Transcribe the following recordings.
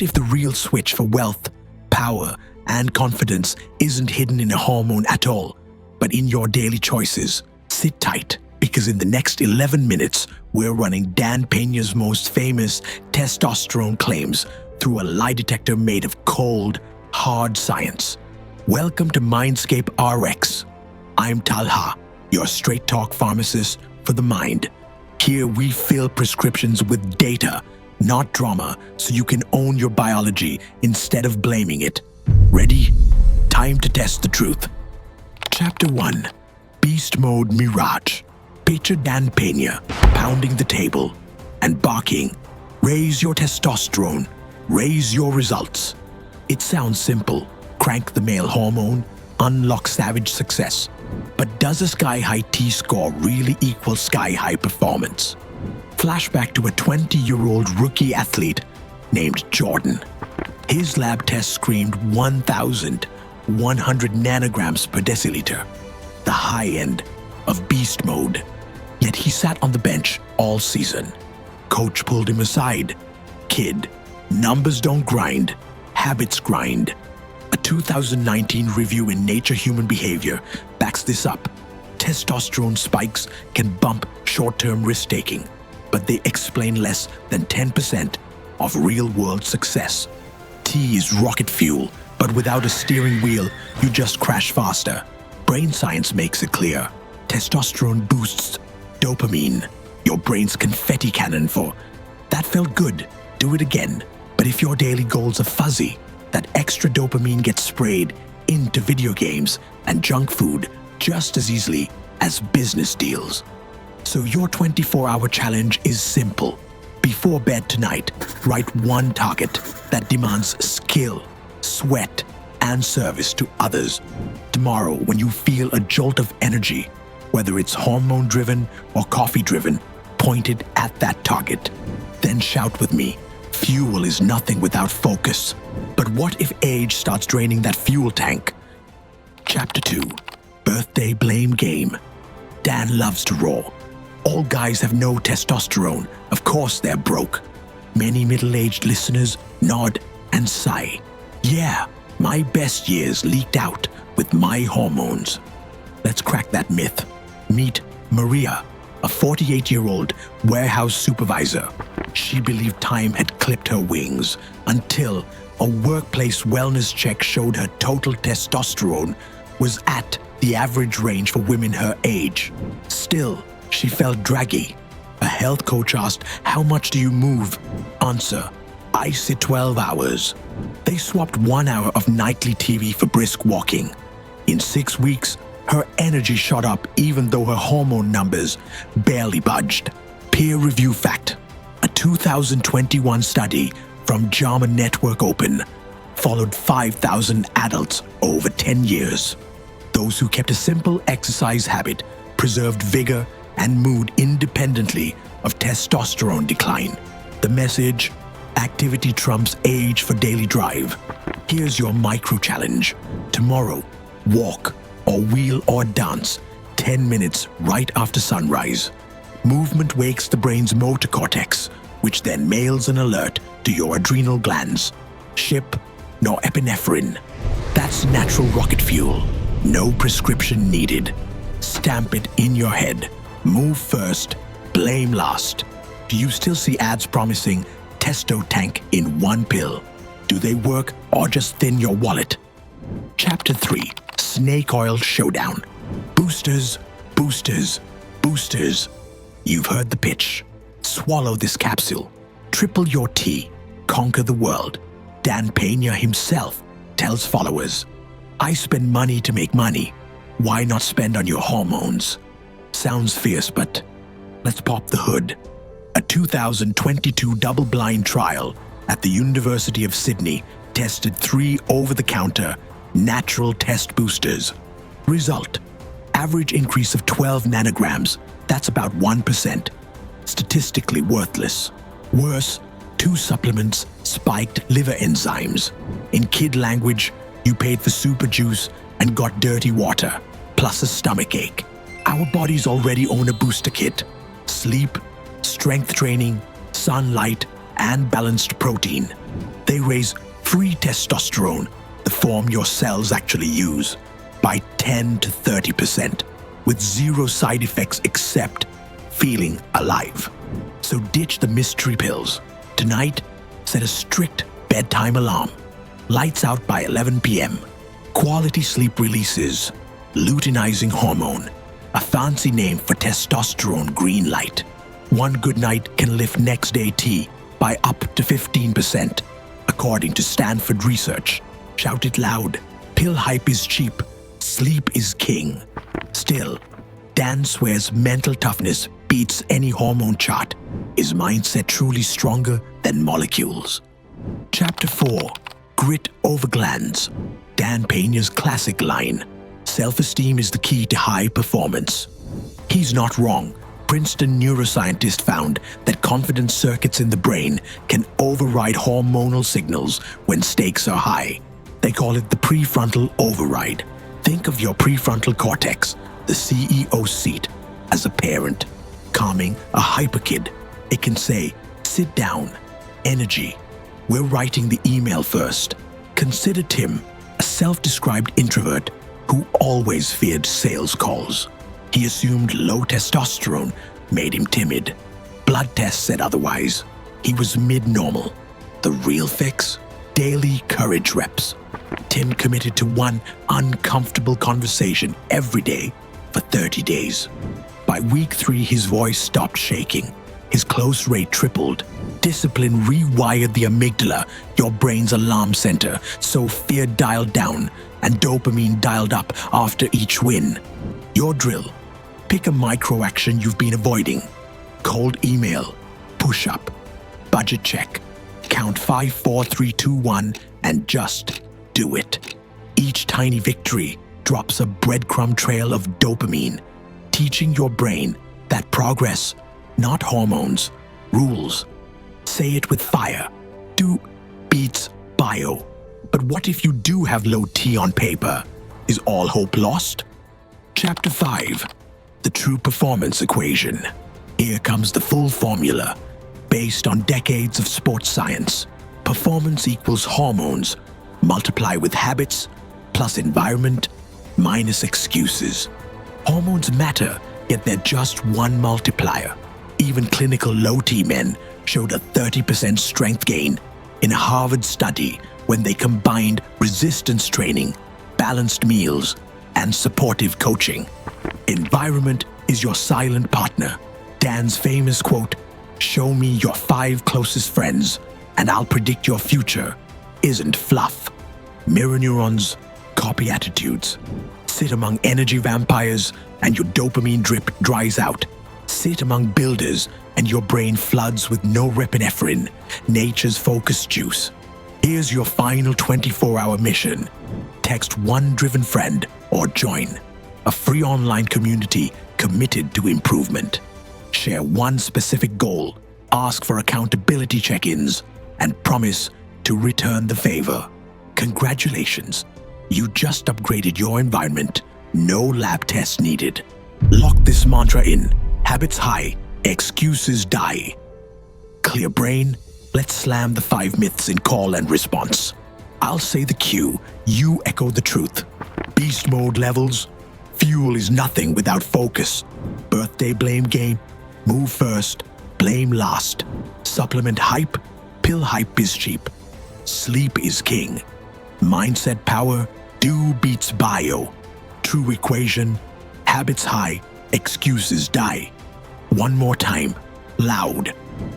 What if the real switch for wealth, power, and confidence isn't hidden in a hormone at all, but in your daily choices? Sit tight, because in the next 11 minutes, we're running Dan Peña's most famous testosterone claims through a lie detector made of cold, hard science. Welcome to Mindscape Rx. I'm Talha, your straight-talk pharmacist for the mind. Here we fill prescriptions with data, not drama, so you can own your biology instead of blaming it. Ready? Time to test the truth. Chapter 1. Beast Mode Mirage. Picture Dan Pena pounding the table and barking, "Raise your testosterone, raise your results." It sounds simple. Crank the male hormone, unlock savage success. But does a sky-high T-score really equal sky-high performance? Flashback to a 20-year-old rookie athlete named Jordan. His lab test screamed 1,100 nanograms per deciliter, the high end of beast mode. Yet he sat on the bench all season. Coach pulled him aside. "Kid, numbers don't grind, habits grind." A 2019 review in Nature Human Behaviour backs this up. Testosterone spikes can bump short-term risk-taking, but they explain less than 10% of real-world success. T is rocket fuel, but without a steering wheel, you just crash faster. Brain science makes it clear. Testosterone boosts dopamine, your brain's confetti cannon for, "That felt good, do it again." But if your daily goals are fuzzy, that extra dopamine gets sprayed into video games and junk food just as easily as business deals. So your 24-hour challenge is simple. Before bed tonight, write one target that demands skill, sweat, and service to others. Tomorrow, when you feel a jolt of energy, whether it's hormone-driven or coffee-driven, point it at that target. Then shout with me, "Fuel is nothing without focus." But what if age starts draining that fuel tank? Chapter 2. Birthday Blame Game. Dan loves to roar. "All guys have no testosterone. Of course they're broke." Many middle-aged listeners nod and sigh. "Yeah, my best years leaked out with my hormones." Let's crack that myth. Meet Maria, a 48-year-old warehouse supervisor. She believed time had clipped her wings until a workplace wellness check showed her total testosterone was at the average range for women her age. Still, she felt draggy. A health coach asked, "How much do you move?" Answer, "I sit 12 hours. They swapped 1 hour of nightly TV for brisk walking. In 6 weeks, her energy shot up even though her hormone numbers barely budged. Peer review fact. A 2021 study from JAMA Network Open followed 5,000 adults over 10 years. Those who kept a simple exercise habit preserved vigor and mood independently of testosterone decline. The message: activity trumps age for daily drive. Here's your micro challenge. Tomorrow, walk or wheel or dance 10 minutes right after sunrise. Movement wakes the brain's motor cortex, which then mails an alert to your adrenal glands. Ship nor epinephrine. That's natural rocket fuel. No prescription needed. Stamp it in your head. Move first, blame last. Do you still see ads promising Testo Tank in one pill? Do they work or just thin your wallet? Chapter 3. Snake Oil Showdown. Boosters, boosters, boosters. You've heard the pitch. Swallow this capsule. Triple your T. Conquer the world. Dan Pena himself tells followers, "I spend money to make money. Why not spend on your hormones?" Sounds fierce, but let's pop the hood. A 2022 double-blind trial at the University of Sydney tested 3 over-the-counter natural test boosters. Result: average increase of 12 nanograms. That's about 1%. Statistically worthless. Worse, 2 supplements spiked liver enzymes. In kid language, you paid for super juice and got dirty water, plus a stomach ache. Our bodies already own a booster kit. Sleep, strength training, sunlight, and balanced protein. They raise free testosterone, the form your cells actually use, by 10 to 30%, with zero side effects except feeling alive. So ditch the mystery pills. Tonight, set a strict bedtime alarm. Lights out by 11 p.m. Quality sleep releases luteinizing hormone, a fancy name for testosterone green light. One good night can lift next day T by up to 15%, according to Stanford research. Shout it loud. Pill hype is cheap. Sleep is king. Still, Dan swears mental toughness beats any hormone chart. Is mindset truly stronger than molecules? Chapter 4. Grit over glands. Dan Pena's classic line. Self-esteem is the key to high performance. He's not wrong. Princeton neuroscientist found that confidence circuits in the brain can override hormonal signals when stakes are high. They call it the prefrontal override. Think of your prefrontal cortex, the CEO seat, as a parent, calming a hyper kid. It can say, sit down, energy. We're writing the email first. Consider Tim, a self-described introvert who always feared sales calls. He assumed low testosterone made him timid. Blood tests said otherwise. He was mid-normal. The real fix? Daily courage reps. Tim committed to one uncomfortable conversation every day for 30 days. By week 3, his voice stopped shaking. His close rate tripled. Discipline rewired the amygdala, your brain's alarm center, so fear dialed down and dopamine dialed up after each win. Your drill. Pick a micro action you've been avoiding. Cold email, push up, budget check. Count 5, 4, 3, 2, 1 and just do it. Each tiny victory drops a breadcrumb trail of dopamine, teaching your brain that progress, not hormones, rules. Say it with fire. Do beats bio. But what if you do have low T on paper? Is all hope lost? Chapter 5. The True Performance Equation. Here comes the full formula, based on decades of sports science. Performance equals hormones, multiply with habits, plus environment, minus excuses. Hormones matter, yet they're just one multiplier. Even clinical low T men showed a 30% strength gain in a Harvard study when they combined resistance training, balanced meals, and supportive coaching. Environment is your silent partner. Dan's famous quote, "Show me your 5 closest friends, and I'll predict your future," isn't fluff. Mirror neurons, copy attitudes. Sit among energy vampires, and your dopamine drip dries out. Sit among builders, and your brain floods with norepinephrine, nature's focus juice. Here's your final 24-hour mission. Text one driven friend or join a free online community committed to improvement. Share one specific goal, ask for accountability check-ins, and promise to return the favor. Congratulations, you just upgraded your environment. No lab tests needed. Lock this mantra in. Habits high, excuses die. Clear brain, let's slam the 5 myths in call and response. I'll say the cue, you echo the truth. Beast mode levels, fuel is nothing without focus. Birthday blame game, move first, blame last. Supplement hype, pill hype is cheap. Sleep is king. Mindset power, do beats bio. True equation, habits high, excuses die. One more time, loud.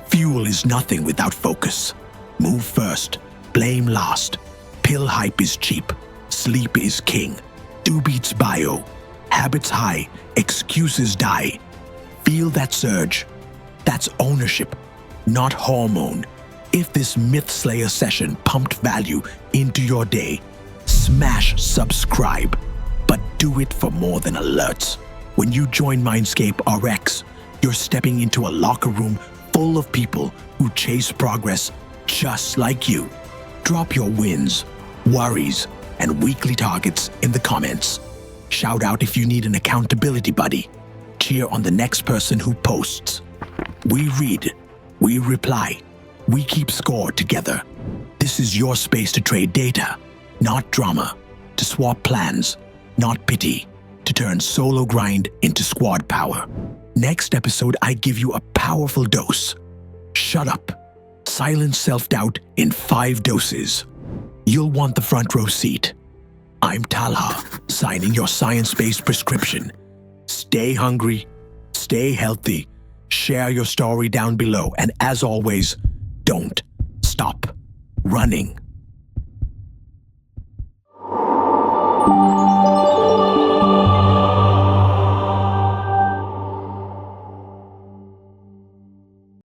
Fuel is nothing without focus. Move first, blame last. Pill hype is cheap. Sleep is king. Do beats bio. Habits high, excuses die. Feel that surge. That's ownership, not hormone. If this Myth Slayer session pumped value into your day, smash subscribe. But do it for more than alerts. When you join Mindscape Rx, you're stepping into a locker room full of people who chase progress just like you. Drop your wins, worries, and weekly targets in the comments. Shout out if you need an accountability buddy. Cheer on the next person who posts. We read, we reply, we keep score together. This is your space to trade data, not drama, to swap plans, not pity, to turn solo grind into squad power. Next episode, I give you a powerful dose. Shut up. Silence self-doubt in 5 doses. You'll want the front row seat. I'm Talha, signing your science-based prescription. Stay hungry, stay healthy, share your story down below, and as always, don't stop running.